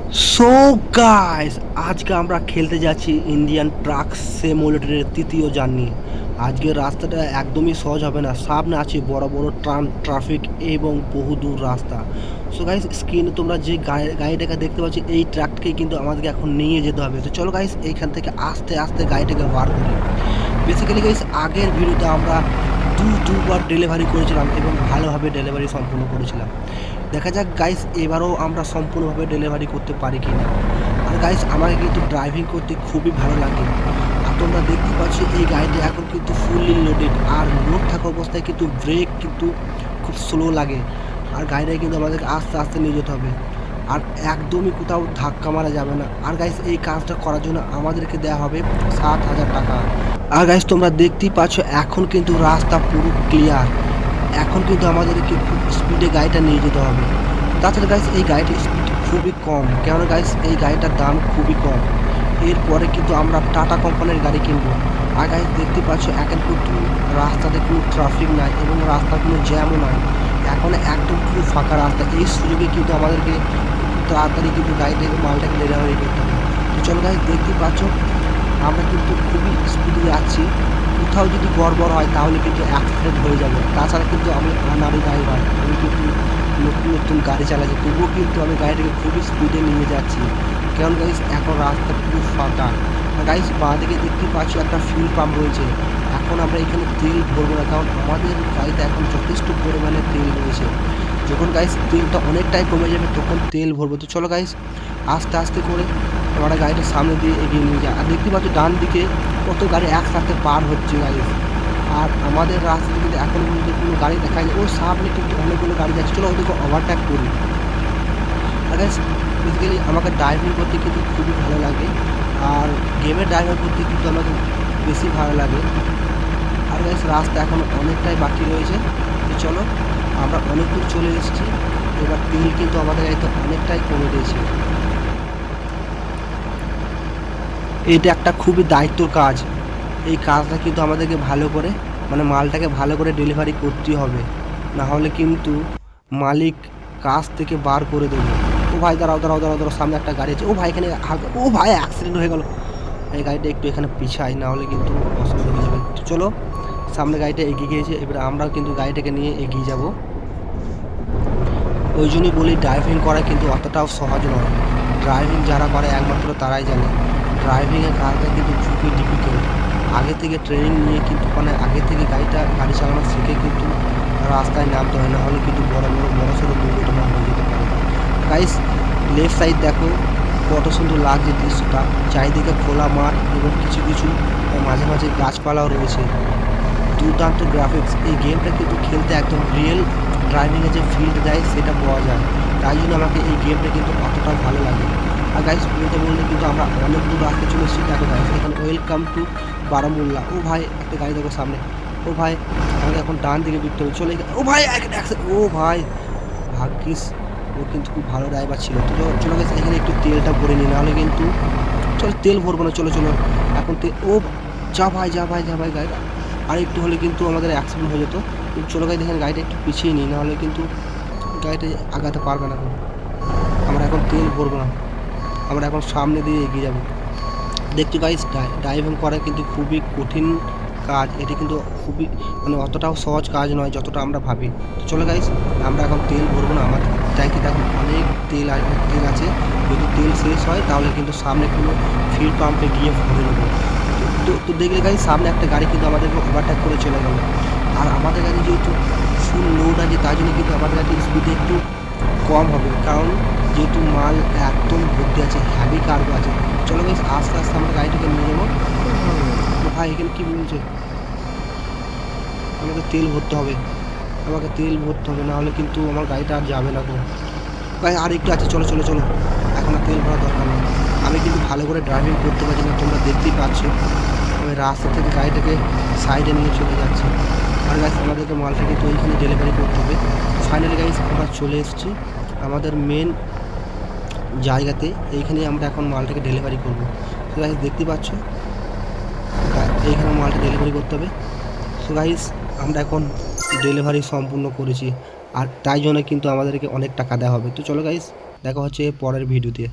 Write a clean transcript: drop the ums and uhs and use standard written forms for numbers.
So guys, আজকে আমরা খেলতে যাচ্ছি ইন্ডিয়ান ট্রাক সিমুলেটরের তৃতীয় জার্নি। আজকের রাস্তাটা একদমই সহজ হবে না, সামনে আছে বড় বড় ট্রাফিক এবং বহুদূর রাস্তা। সো গাইস, স্ক্রিনে তোমরা যে গাড়িটাকে দেখতে পাচ্ছ, এই ট্রাকটাকে কিন্তু আমাদেরকে এখন নিয়ে যেতে হবে। তো চলো গাইস, এইখান থেকে আস্তে আস্তে গাড়িটাকে বার করি। বেসিক্যালি গাইস, আগের ভিডিওতে আমরা দুবার ডেলিভারি করেছিলাম এবং ভালোভাবে ডেলিভারি সম্পূর্ণ করেছিলাম। দেখা যাক গাইস, এবারও আমরা সম্পূর্ণভাবে ডেলিভারি করতে পারি কি না। আর গাইস, আমাকে কিন্তু ড্রাইভিং করতে খুবই ভালো লাগে। আর তোমরা দেখতে পাচ্ছ এই গাড়িটি এখন কিন্তু ফুললি লোডেড, আর লোড থাকা অবস্থায় কিন্তু ব্রেক কিন্তু খুব স্লো লাগে। আর গাড়িটাকে কিন্তু আমাদেরকে আস্তে আস্তে নিয়ে যেতে হবে, আর একদমই কোথাও ধাক্কা মারা যাবে না। আর গাইস, এই কাজটা করার জন্য আমাদেরকে দেওয়া হবে 7,000 টাকা। আর গাইস, তোমরা দেখতেই পাচ্ছ এখন কিন্তু রাস্তা পুরো ক্লিয়ার। এখন কিন্তু আমাদেরকে খুব স্পিডে গাড়িটা নিয়ে যেতে হবে। তাছাড়া গাইস, এই গাড়িটির স্পিড খুবই কম, কেন গাইস এই গাড়িটার দাম খুবই কম। এরপরে কিন্তু আমরা টাটা কোম্পানির গাড়ি কিনবো। আর গাইস, দেখতে পাচ্ছ এখন কিন্তু রাস্তাতে কোনো ট্রাফিক নাই এবং রাস্তার কোনো জ্যামও নাই। এখন একদম পুরো ফাঁকা রাস্তা। এই সুযোগে কিন্তু আমাদেরকে তাড়াতাড়ি কিন্তু গাড়িটাকে মালটাকে ডেলিভারি করতে হবে। তো চলো গাইস, দেখতেই পাচ্ছ আমরা কিন্তু খুবই স্পিডে যাচ্ছি। কোথাও যদি গড়বড় হয় তাহলে কিন্তু অ্যাক্সিডেন্ট হয়ে যাবে। তাছাড়া কিন্তু আমি আনাড়ি ড্রাইভার, আমি কিন্তু নতুন নতুন গাড়ি চালাচ্ছি, তবুও কিন্তু আমি গাড়িটাকে খুবই স্পিডে নিয়ে যাচ্ছি। কারণ গাইস, এখন রাস্তা পুরো ফাঁকা। গাইস, বাঁ দিকে দেখতে পাচ্ছি একটা ফিউল পাম্প রয়েছে। এখন আমরা এখানে তেল ভরবো না, কারণ আমাদের গাড়িতে এখন যথেষ্ট পরিমাণে তেল রয়েছে। যখন গাইস তেলটা অনেকটাই কমে যাবে তখন তেল ভরবো। তো চলো গাইস, আস্তে আস্তে করে আমরা গাড়িটার সামনে দিয়ে এগিয়ে নিয়ে যাই। আর দেখতে পাচ্ছ ডান দিকে কত গাড়ি একসাথে পার হচ্ছে গাইস। আর আমাদের রাস্তাতে কিন্তু এখন পর্যন্ত কোনো গাড়ি দেখা যায়। ওই সামনে কিন্তু অনেকগুলো গাড়ি যাচ্ছে, চলো ওদেরকে ওভারটেক করি। আর গাইস, বেসিক্যালি আমাকে ড্রাইভিং করতে কিন্তু খুবই ভালো লাগে, আর গেমের ড্রাইভিং করতে কিন্তু আমাকে বেশি ভালো লাগে। আর গাইস, রাস্তা এখন অনেকটাই বাকি রয়েছে। তো চলো, আমরা অনেক দূর চলে এসেছি। এবার তেল কিন্তু আমাদের গাড়িতে অনেকটাই কমে দিয়েছে। এটা একটা খুবই দায়িত্বর কাজ। এই কাজটা কিন্তু আমাদেরকে ভালো করে, মানে মালটাকে ভালো করে ডেলিভারি করতেই হবে, না হলে কিন্তু মালিক কাজ থেকে বার করে দেবে। ও ভাই, দাঁড়াও দাঁড়াও দাঁড়াও দাঁড়াও, সামনে একটা গাড়ি আছে। ও ভাই, এখানে ও ভাই, অ্যাক্সিডেন্ট হয়ে গেল। এই গাড়িটা একটু এখানে পিছাই, না হলে কিন্তু অসুবিধা হয়ে যাবে। তো চলো, সামনে গাড়িটা এগিয়ে গিয়েছে, এবার আমরাও কিন্তু গাড়িটাকে নিয়ে এগিয়ে যাব। ওই জন্যই বলি, ড্রাইভিং করা কিন্তু অতটাও সহজ নয়। ড্রাইভিং যারা করে একমাত্র তারাই জানে। ড্রাইভিংয়ের কাজটা কিন্তু খুবই ডিফিকাল্ট। আগে থেকে ট্রেনিং নিয়ে কিন্তু, মানে আগে থেকে গাড়ি চালানো শিখে কিন্তু রাস্তায় নামতে হয়, না হলে কিন্তু বড় সড়ো দুর্ঘটনা হয়ে যেতে পারে। গাইস, লেফট সাইড দেখো কত সুন্দর লাগছে দৃশ্যটা। চারিদিকে খোলা মাঠ এবং কিছু কিছু মাঝে মাঝে গাছপালাও রয়েছে। দুর্দান্ত গ্রাফিক্স। এই গেমটা কিন্তু খেলতে একদম রিয়েল ড্রাইভিংয়ে যে ফিল্ড দেয় সেটা পাওয়া যায়। তাই জন্য আমাকে এই গেমটা কিন্তু অতটাও ভালো লাগে। আর গাইস, বলতে বললে কিন্তু আমরা অনেক দূর রাস্তা চলে এসেছি। দেখো গাইস, এখানে ওয়েলকাম টু বারামুল্লা। ও ভাই, একটা গাড়ি দেখো সামনে। ও ভাই, আমাকে এখন ডান দিকে বিকতে হবে। চলে ও ভাই, ও ভাই, ভাগ্যিস ও কিন্তু খুব ভালো ড্রাইভার ছিল। তো চলো গাইস, এখানে একটু তেলটা ভরে নিই, নাহলে কিন্তু চলো তেল ভরবো না। চলো চলো, এখন ও যা ভাই, যা ভাই, যা ভাই, গাড়িটা আর একটু হলে কিন্তু আমাদের অ্যাক্সিডেন্ট হয়ে যেত। চলো গাড়ি, দেখেন গাড়িটা একটু পিছিয়ে নিই, নাহলে কিন্তু গাড়িটা আগাতে পারবে না। আমরা এখন তেল ভরবো না, আমরা এখন সামনে দিয়ে এগিয়ে যাব। দেখছো গাইস, ড্রাইভিং করা কিন্তু খুবই কঠিন কাজ। এটি কিন্তু খুবই, মানে অতটাও সহজ কাজ নয় যতটা আমরা ভাবি। তো চলো গাইস, আমরা এখন তেল ভরবো না। আমার ট্যাঙ্কিতে এখন অনেক তেল আছে। যদি তেল শেষ হয় তাহলে কিন্তু সামনে কোনো ফিল পাম্পে গিয়ে ভরে নেবো। তো দেখলে গাইস, সামনে একটা গাড়ি কিন্তু আমাদেরকে ওভারটেক করে চলে গেল। আর আমাদের গাড়ি যেহেতু ফুল লোড আছে, তাই জন্য কিন্তু আমাদের গাড়ির স্পিডে একটু কম হবে, কারণ যেহেতু মাল একদম ভর্তি আছে, হ্যাভি কার্গো আছে। চলো গাইস, আস্তে আস্তে আমরা গাড়িটাকে নিয়ে যাবো। ভাই, এখানে কী বলছে? আমাকে তেল ভরতে হবে, আমাকে তেল ভরতে হবে, নাহলে কিন্তু আমার গাড়িটা আর যাবে না। ভাই, আর একটু আছে, চলো চলো চলো, এখন আর তেল ভরার দরকার নেই। আমি কিন্তু ভালো করে ড্রাইভিং করতে পারছি না, তোমরা দেখতেই পাচ্ছ। আমি রাস্তা থেকে গাড়িটাকে সাইডে নিয়ে চলে যাচ্ছি। আর গাইস, আমাদেরকে মালটা কিন্তু ওইখানে ডেলিভারি করতে হবে। ফাইনালি গাইস, আমরা চলে এসেছি আমাদের মেন জায়গাতে। এইখানেই আমরা এখন মালটাকে ডেলিভারি করবো। তো গাইস, দেখতে পাচ্ছ এইখানে মালটা ডেলিভারি করতে হবে। তো গাইস, আমরা এখন ডেলিভারি সম্পূর্ণ করেছি, আর তাই জন্য কিন্তু আমাদেরকে অনেক টাকা দেওয়া হবে। তো চলো গাইস, দেখা হচ্ছে পরের ভিডিওতে।